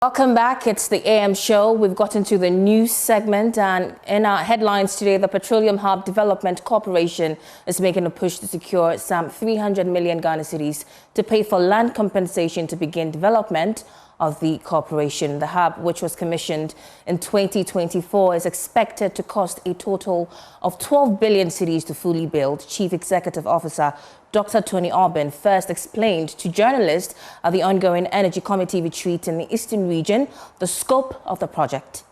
Welcome back. It's the AM show. We've got into the news segment, and in our headlines today, the Petroleum Hub Development Corporation is making a push to secure some 300 million Ghana cedis to pay for land compensation to begin development of the corporation. The hub, which was commissioned in 2024, is expected to cost a total of 12 billion cedis to fully build. Chief Executive Officer Dr. Tony Aubin first explained to journalists at the ongoing Energy Committee retreat in the Eastern region the scope of the project.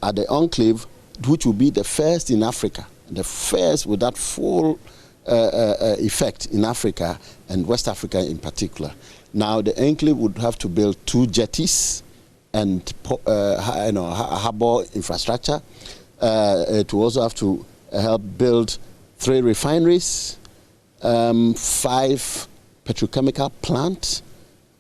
At the enclave, which will be the first in Africa, the first with that full effect in Africa and West Africa in particular. Now, the enclave would have to build 2 jetties and harbor infrastructure. It will also have to help build 3 refineries, 5 petrochemical plants,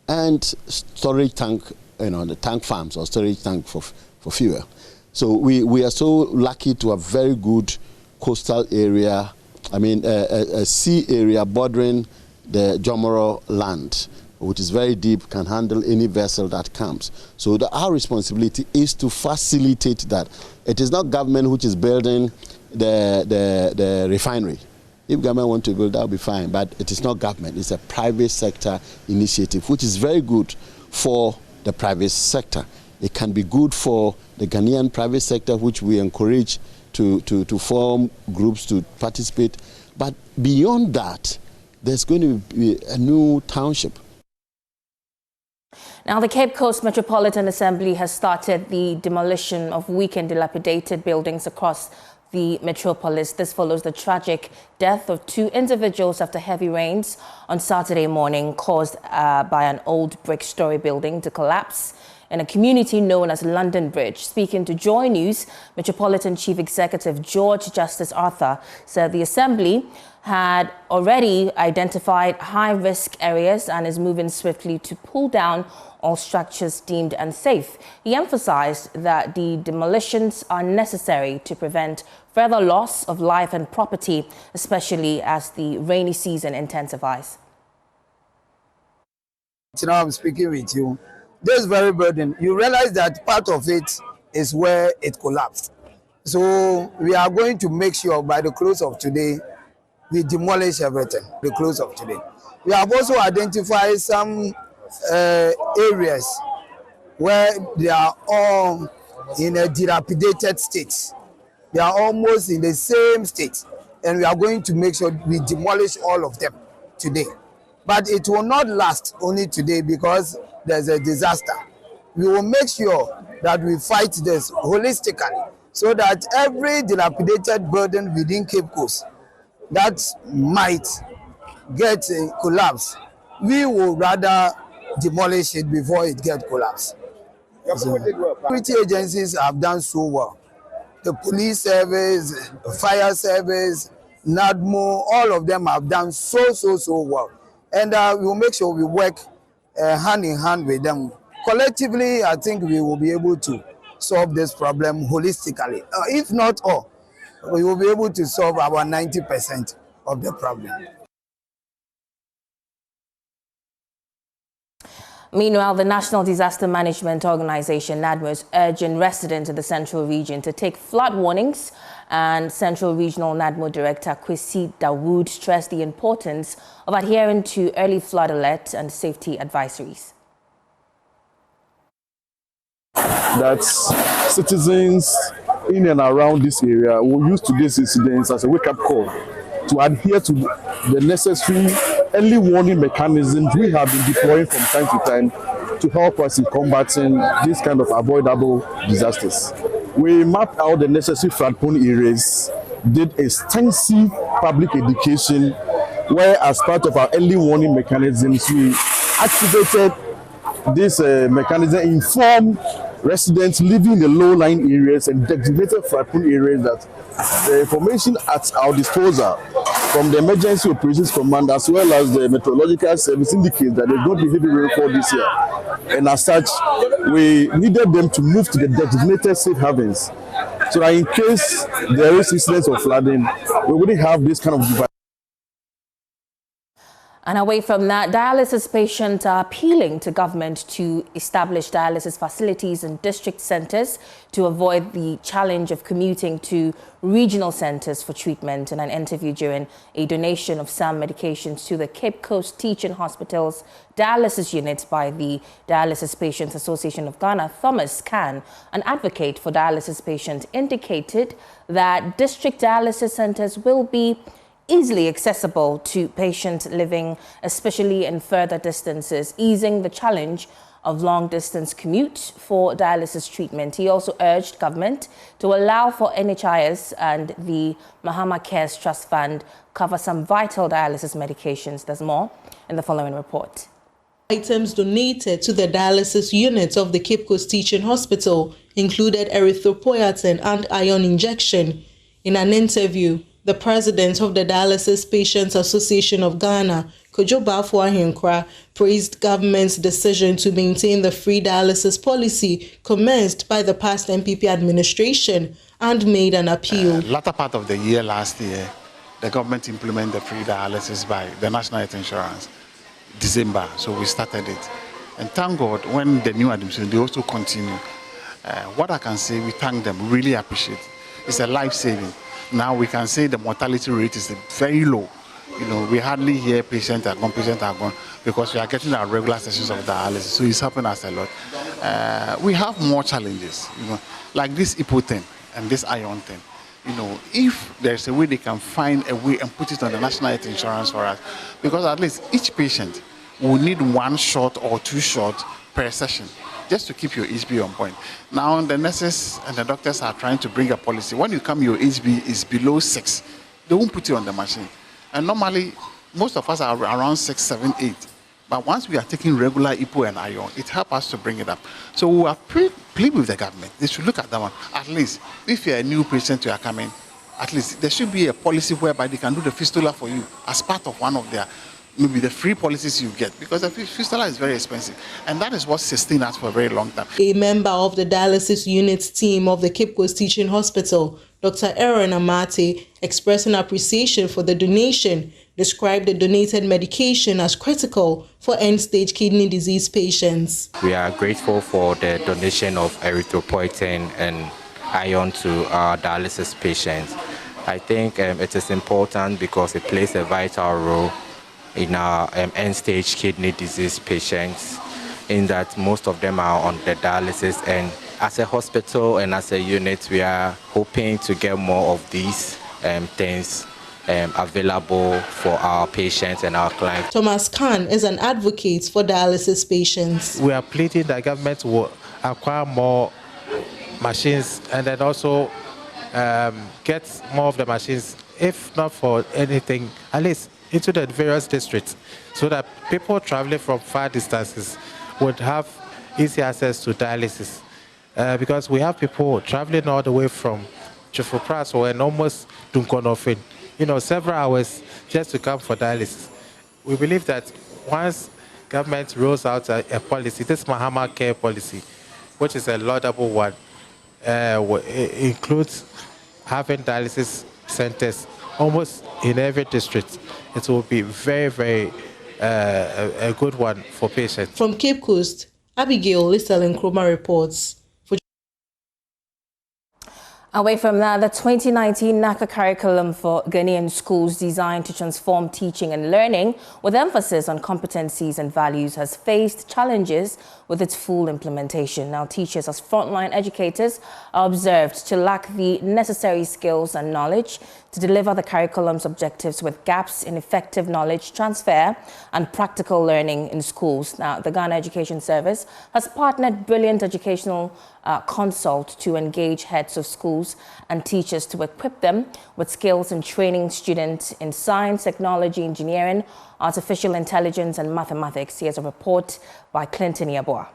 and storage tank, the tank farms or storage tank for fuel. So we are so lucky to have very good coastal area. A sea area bordering the Jomoro land, which is very deep, can handle any vessel that comes. So our responsibility is to facilitate that. It is not government which is building the refinery. If government want to build, that will be fine, but it is not government. It's a private sector initiative, which is very good for the private sector. It can be good for the Ghanaian private sector, which we encourage to form groups to participate. But beyond that, there's going to be a new township. Now, the Cape Coast Metropolitan Assembly has started the demolition of weak and dilapidated buildings across the metropolis. This follows the tragic death of 2 individuals after heavy rains on Saturday morning caused by an old brick-story building to collapse in a community known as London Bridge. Speaking to Joy News, Metropolitan Chief Executive George Justice Arthur said the Assembly had already identified high-risk areas and is moving swiftly to pull down all structures deemed unsafe. He emphasized that the demolitions are necessary to prevent further loss of life and property, especially as the rainy season intensifies. Now I'm speaking with you. This very building, you realize that part of it is where it collapsed. So we are going to make sure by the close of today, we demolish everything, the close of today. We have also identified some areas where they are all in a dilapidated state. They are almost in the same state. And we are going to make sure we demolish all of them today. But it will not last only today because there's a disaster. We will make sure that we fight this holistically so that every dilapidated building within Cape Coast that might get collapsed, we will rather demolish it before it gets collapsed. Security agencies have done so well. The police service, the fire service, NADMO, all of them have done so well. And we will make sure we work hand in hand with them. Collectively, I think we will be able to solve this problem holistically. If not all, we will be able to solve about 90% of the problem. Meanwhile, the National Disaster Management Organization, NADMO, is urging residents in the Central Region to take flood warnings, and Central Regional NADMO Director Kwesi Dawood stressed the importance of adhering to early flood alert and safety advisories. That citizens in and around this area will use today's incidents as a wake-up call to adhere to the necessary early warning mechanisms we have been deploying from time to time to help us in combating these kind of avoidable disasters. We mapped out the necessary flood-prone areas, did extensive public education, where as part of our early warning mechanisms, we activated this mechanism, informed residents living in the low-lying areas and designated flood-prone areas that the information at our disposal from the Emergency Operations Command as well as the Meteorological Service indicates that there's going to be heavy rainfall this year. And as such, we needed them to move to the designated safe havens so that in case there is incidents of flooding, we wouldn't have this kind of device. And away from that, dialysis patients are appealing to government to establish dialysis facilities in district centres to avoid the challenge of commuting to regional centres for treatment. In an interview during a donation of some medications to the Cape Coast Teaching Hospital's dialysis unit by the Dialysis Patients Association of Ghana, Thomas Khan, an advocate for dialysis patients, indicated that district dialysis centres will be easily accessible to patients living especially in further distances, easing the challenge of long-distance commute for dialysis treatment. He also urged government to allow for NHIS and the Mahama Cares Trust Fund cover some vital dialysis medications. There's more in the following report. Items donated to the dialysis units of the Cape Coast Teaching Hospital included erythropoietin and iron injection. In an interview, the president of the Dialysis Patients Association of Ghana, Kojo Bafo-Ahenkra, praised government's decision to maintain the free dialysis policy commenced by the past MPP administration and made an appeal. Latter part of the year last year, the government implemented the free dialysis by the National Health Insurance, December, so we started it. And thank God, when the new administration, they also continue. What I can say, we thank them, really appreciate it. It's a life-saving. Now we can say the mortality rate is very low. You know, we hardly hear patients are gone because we are getting our regular sessions of dialysis, so it's helping us a lot. We have more challenges, you know, like this EPO thing and this iron thing. You know, if there's a way they can find a way and put it on the National Health Insurance for us, because at least each patient will need 1 shot or 2 shots per session, just to keep your HB on point. Now the nurses and the doctors are trying to bring a policy. When you come, your HB is below 6, they won't put you on the machine. And normally, most of us are around 6, 7, 8. But once we are taking regular EPO and iron, it helps us to bring it up. So we are plead with the government. They should look at that one. At least, if you're a new patient you are coming, at least there should be a policy whereby they can do the fistula for you as part of one of their maybe the free policies you get, because the fistula is very expensive, and that is what sustained us for a very long time. A member of the dialysis unit team of the Cape Coast Teaching Hospital, Dr. Aaron Amate, expressing appreciation for the donation, described the donated medication as critical for end-stage kidney disease patients. We are grateful for the donation of erythropoietin and iron to our dialysis patients. I think it is important because it plays a vital role in our end-stage kidney disease patients, in that most of them are on the dialysis, and as a hospital and as a unit, we are hoping to get more of these things available for our patients and our clients. Thomas Khan is an advocate for dialysis patients. We are pleading that government will acquire more machines and then also get more of the machines, if not for anything, at least into the various districts, so that people traveling from far distances would have easy access to dialysis. Because we have people traveling all the way from Chifopras and almost Dunkonofin, you know, several hours just to come for dialysis. We believe that once government rolls out a policy, this Mahama Care policy, which is a laudable one, it includes having dialysis centers almost in every district. It will be very, very a good one for patients. From Cape Coast, Abigail Listel-Nkrumah reports. Away from that, the 2019 NACA curriculum for Ghanaian schools, designed to transform teaching and learning with emphasis on competencies and values, has faced challenges with its full implementation. Now, teachers as frontline educators are observed to lack the necessary skills and knowledge to deliver the curriculum's objectives, with gaps in effective knowledge transfer and practical learning in schools. Now, the Ghana Education Service has partnered Brilliant Educational Consult to engage heads of schools and teachers to equip them with skills in training students in science, technology, engineering, artificial intelligence and mathematics. Here's a report by Clinton Yabua.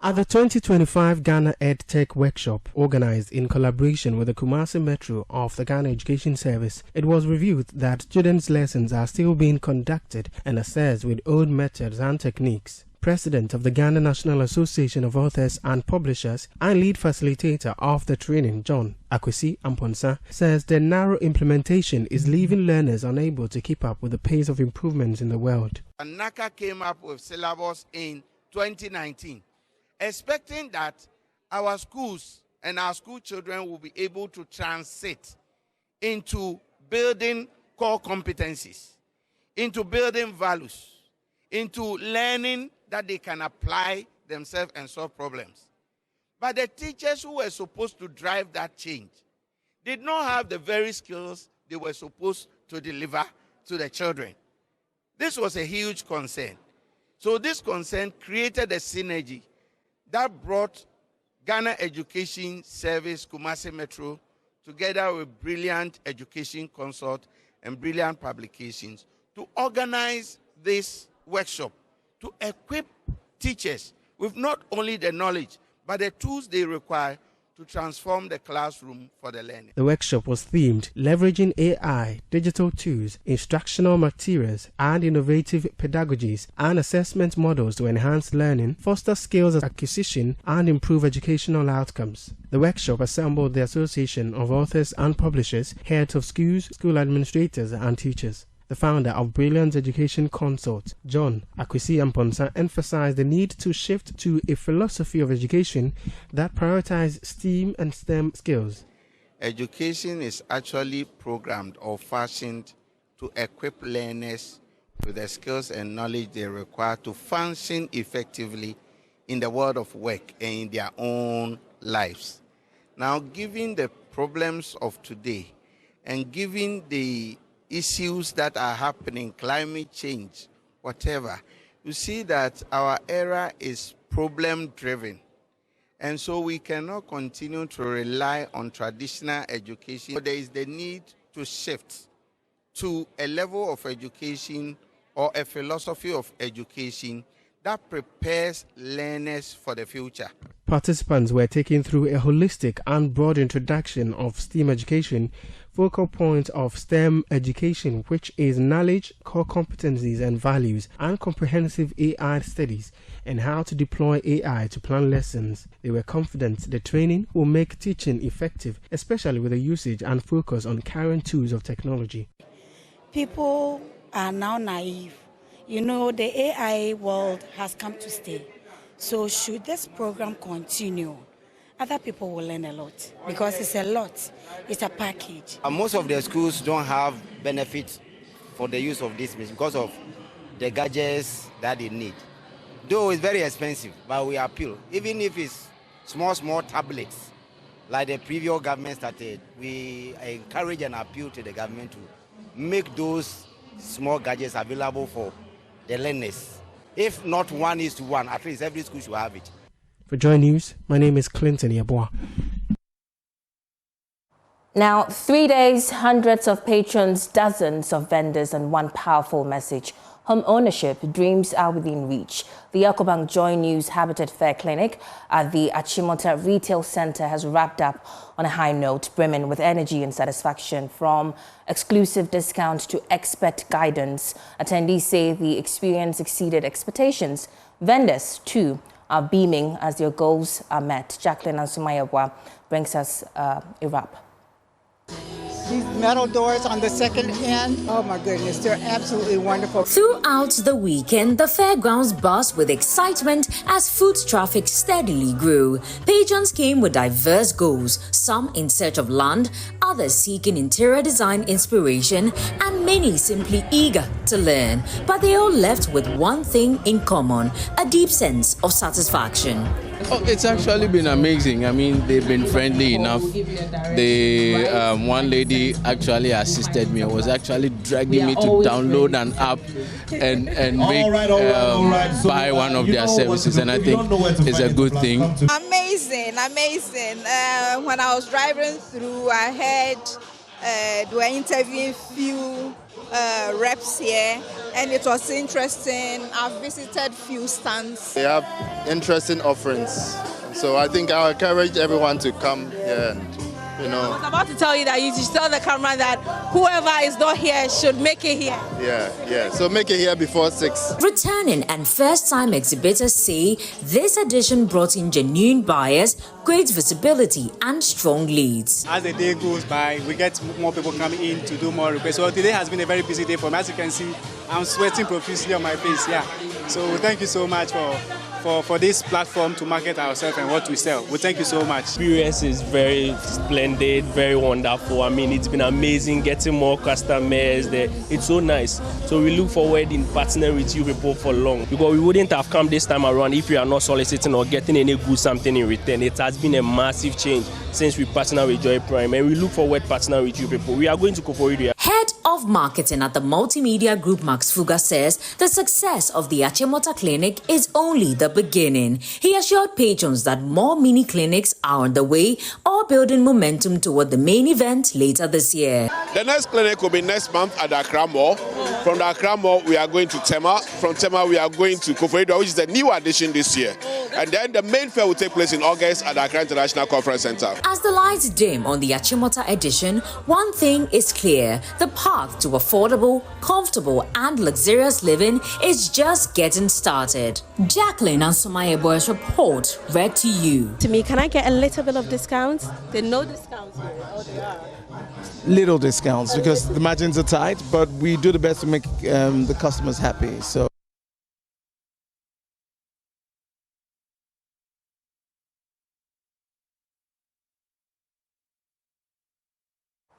At the 2025 Ghana EdTech Workshop, organized in collaboration with the Kumasi Metro of the Ghana Education Service, it was revealed that students' lessons are still being conducted and assessed with old methods and techniques. President of the Ghana National Association of Authors and Publishers and lead facilitator of the training, John Akwesi Amponsa, says the narrow implementation is leaving learners unable to keep up with the pace of improvements in the world. NACA came up with syllabus in 2019. Expecting that our schools and our school children will be able to transit into building core competencies, into building values, into learning that they can apply themselves and solve problems. But the teachers who were supposed to drive that change did not have the very skills they were supposed to deliver to the children. This was a huge concern. So this concern created a synergy that brought Ghana Education Service, Kumasi Metro, together with Brilliant Education Consult and Brilliant Publications to organize this workshop to equip teachers with not only the knowledge, but the tools they require to transform the classroom for the learning. The workshop was themed leveraging AI, digital tools, instructional materials, and innovative pedagogies and assessment models to enhance learning, foster skills acquisition, and improve educational outcomes. The workshop assembled the Association of Authors and Publishers, heads of schools, school administrators, and teachers. The founder of Brilliant Education Consult, John Akwesi Amponsa, emphasized the need to shift to a philosophy of education that prioritizes STEAM and STEM skills. Education is actually programmed or fashioned to equip learners with the skills and knowledge they require to function effectively in the world of work and in their own lives. Now, given the problems of today and given the issues that are happening, climate change, whatever, you see that our era is problem-driven. And so we cannot continue to rely on traditional education. There is the need to shift to a level of education or a philosophy of education that prepares learners for the future. Participants were taken through a holistic and broad introduction of STEAM education, focal point of STEM education, which is knowledge, core competencies and values, and comprehensive AI studies, and how to deploy AI to plan lessons. They were confident the training will make teaching effective, especially with the usage and focus on current tools of technology. People are now naive. You know, the AI world has come to stay. So should this program continue, other people will learn a lot because it's a lot. It's a package. Most of the schools don't have benefit for the use of this because of the gadgets that they need. Though it's very expensive, but we appeal. Even if it's small tablets, like the previous government started, we encourage and appeal to the government to make those small gadgets available for the learners. If not 1:1, at least every school should have it. For Joy News, my name is Clinton Yeboah. Now, 3 days, hundreds of patrons, dozens of vendors, and one powerful message. Home ownership, dreams are within reach. The Ecobank Joy News Habitat Fair Clinic at the Achimota Retail Center has wrapped up on a high note, brimming with energy and satisfaction. From exclusive discounts to expert guidance, attendees say the experience exceeded expectations. Vendors, too, are beaming as their goals are met. Jacqueline Ansumayabwa brings us a wrap. These metal doors on the second end, oh my goodness, they're absolutely wonderful. Throughout the weekend, the fairgrounds buzzed with excitement as foot traffic steadily grew. Patrons came with diverse goals, some in search of land, others seeking interior design inspiration, and many simply eager to learn. But they all left with one thing in common, a deep sense of satisfaction. Oh, it's actually been amazing. I mean, they've been friendly enough. One lady actually assisted me. Was actually dragging me to download an app and buy one of their services, and I think it's a good thing. Amazing. When I was driving through, I heard They were interviewing few reps here, and it was interesting. I've visited few stands. They have interesting offerings, so I think I'll encourage everyone to come here and, I was about to tell you that you should tell the camera that whoever is not here should make it here. Yeah. So make it here before 6. Returning and first-time exhibitors say this edition brought in genuine buyers, great visibility and strong leads. As the day goes by, we get more people coming in to do more requests. So today has been a very busy day for me. As you can see, I'm sweating profusely on my face. Yeah. So thank you so much for this platform to market ourselves and what we sell. We thank you so much. Experience is very splendid, very wonderful. I mean, it's been amazing getting more customers there. It's so nice. So we look forward in partnering with you people for long, because we wouldn't have come this time around if we are not soliciting or getting any good something in return. It has been a massive change since we partnered with Joy Prime, and we look forward partnering with you people. We are going to Koforidua. Head of Marketing at the Multimedia Group, Max Fuga, says the success of the Achimota Clinic is only the beginning. He assured patrons that more mini clinics are on the way, all building momentum toward the main event later this year. The next clinic will be next month at the Accra Mall. From the Accra Mall, we are going to Tema. From Tema, we are going to Koforidua, which is the new addition this year. And then the main fair will take place in August at the Accra International Conference Center. As the lights dim on the Achimota edition, one thing is clear: the path to affordable, comfortable and luxurious living is just getting started. Jacqueline and Somaya Boy's report read to you. To me, can I get a little bit of discounts? There are no discounts here. Oh, there are. Little discounts because the margins are tight, but we do the best to make the customers happy. So.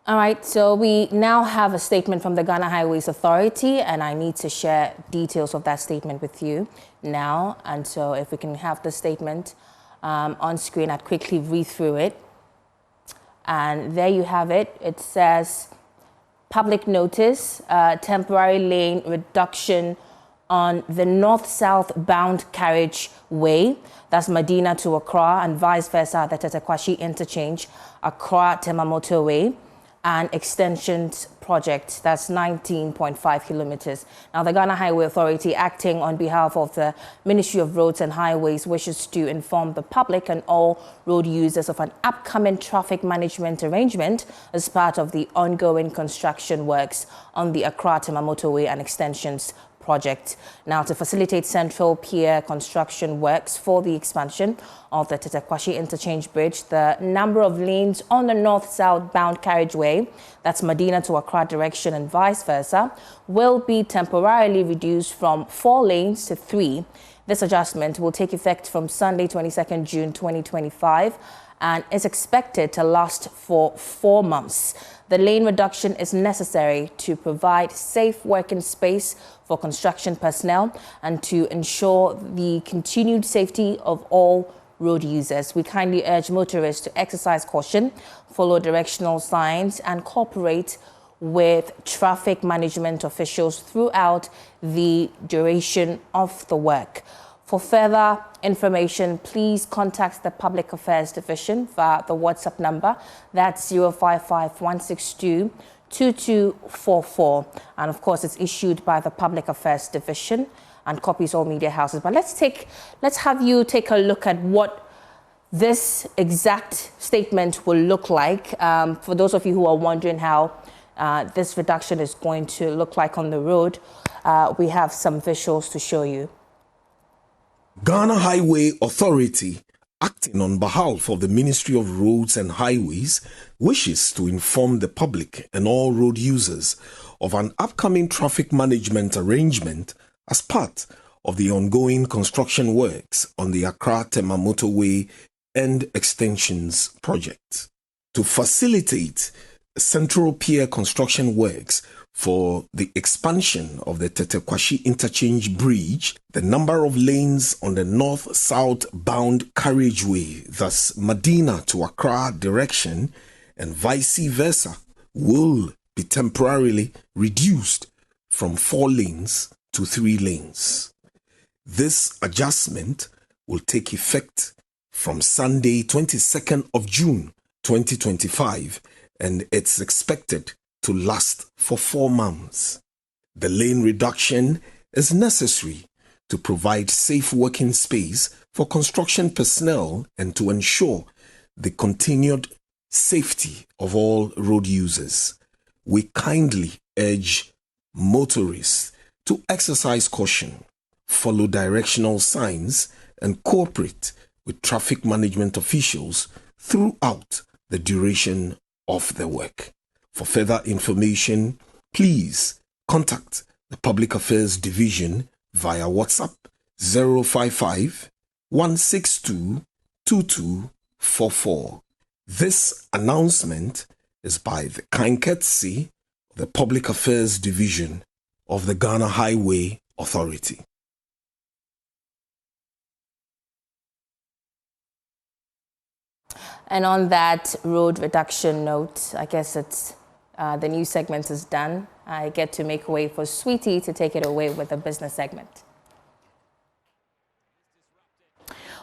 All right, so we now have a statement from the Ghana Highways Authority, and I need to share details of that statement with you now. And so if we can have the statement on screen, I'd quickly read through it. And there you have it. It says, public notice, temporary lane reduction on the north-south bound carriageway. That's Medina to Accra and vice versa, the Tetekwashi interchange, Accra-Tema motorway, and extensions project. That's 19.5 kilometers. Now, the Ghana Highway Authority, acting on behalf of the Ministry of Roads and Highways, wishes to inform the public and all road users of an upcoming traffic management arrangement as part of the ongoing construction works on the Accra-Tema motorway and extensions project. Now, to facilitate central pier construction works for the expansion of the Tetekwashi Interchange Bridge, the number of lanes on the north-south bound carriageway, that's Medina to Accra direction and vice versa, will be temporarily reduced from 4 lanes to 3. This adjustment will take effect from Sunday, 22nd June 2025, and is expected to last for 4 months. The lane reduction is necessary to provide safe working space for construction personnel and to ensure the continued safety of all road users. We kindly urge motorists to exercise caution, follow directional signs, and cooperate with traffic management officials throughout the duration of the work. For further information, please contact the Public Affairs Division via the WhatsApp number. That's 055-162-2244. And of course, it's issued by the Public Affairs Division and copies all media houses. But let's have you take a look at what this exact statement will look like. For those of you who are wondering how this reduction is going to look like on the road, we have some visuals to show you. Ghana Highway Authority, acting on behalf of the Ministry of Roads and Highways, wishes to inform the public and all road users of an upcoming traffic management arrangement as part of the ongoing construction works on the Accra-Tema motorway and extensions project. To facilitate central pier construction works for the expansion of the Tetekwashi Interchange Bridge, the number of lanes on the north-south bound carriageway, thus Medina to Accra direction and vice versa, will be temporarily reduced from 4 lanes to 3 lanes. This adjustment will take effect from Sunday, 22nd of June 2025, and it's expected to last for 4 months. The lane reduction is necessary to provide safe working space for construction personnel and to ensure the continued safety of all road users. We kindly urge motorists to exercise caution, follow directional signs, and cooperate with traffic management officials throughout the duration of the work. For further information, please contact the Public Affairs Division via WhatsApp 055 162 2244. This announcement is by the kind courtesy of the Public Affairs Division of the Ghana Highway Authority. And on that road reduction note, I guess it's the news segment is done. I get to make way for Sweetie to take it away with the business segment.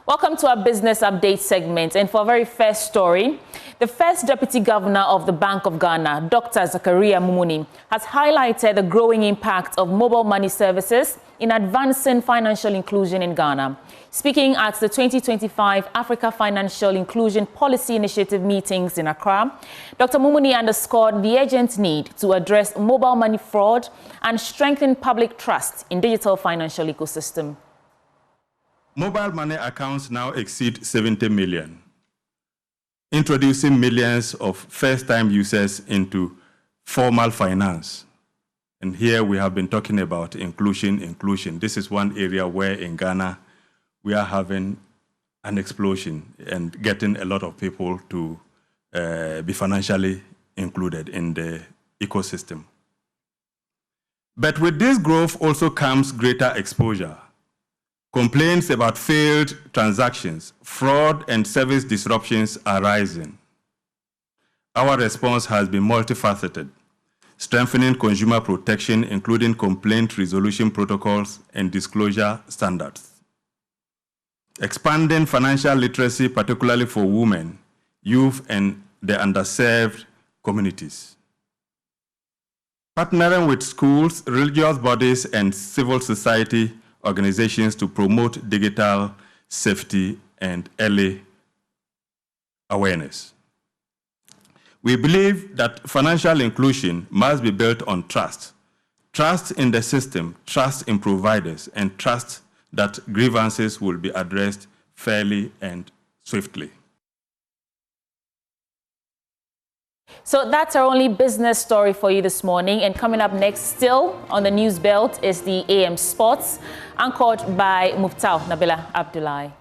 Welcome to our business update segment. And for our very first story, the first Deputy Governor of the Bank of Ghana, Dr. Zakaria Mumuni, has highlighted the growing impact of mobile money services in advancing financial inclusion in Ghana. Speaking at the 2025 Africa Financial Inclusion Policy Initiative meetings in Accra, Dr. Mumuni underscored the urgent need to address mobile money fraud and strengthen public trust in digital financial ecosystem. Mobile money accounts now exceed 70 million, introducing millions of first-time users into formal finance. And here we have been talking about inclusion. This is one area where in Ghana we are having an explosion and getting a lot of people to be financially included in the ecosystem. But with this growth also comes greater exposure. Complaints about failed transactions, fraud, and service disruptions are rising. Our response has been multifaceted, strengthening consumer protection, including complaint resolution protocols and disclosure standards. Expanding financial literacy, particularly for women, youth, and the underserved communities. Partnering with schools, religious bodies, and civil society organizations to promote digital safety and early awareness. We believe that financial inclusion must be built on trust. Trust in the system, trust in providers, and trust that grievances will be addressed fairly and swiftly. So that's our only business story for you this morning. And coming up next, still on the news belt, is the AM Sports, anchored by Muftau Nabila Abdullahi.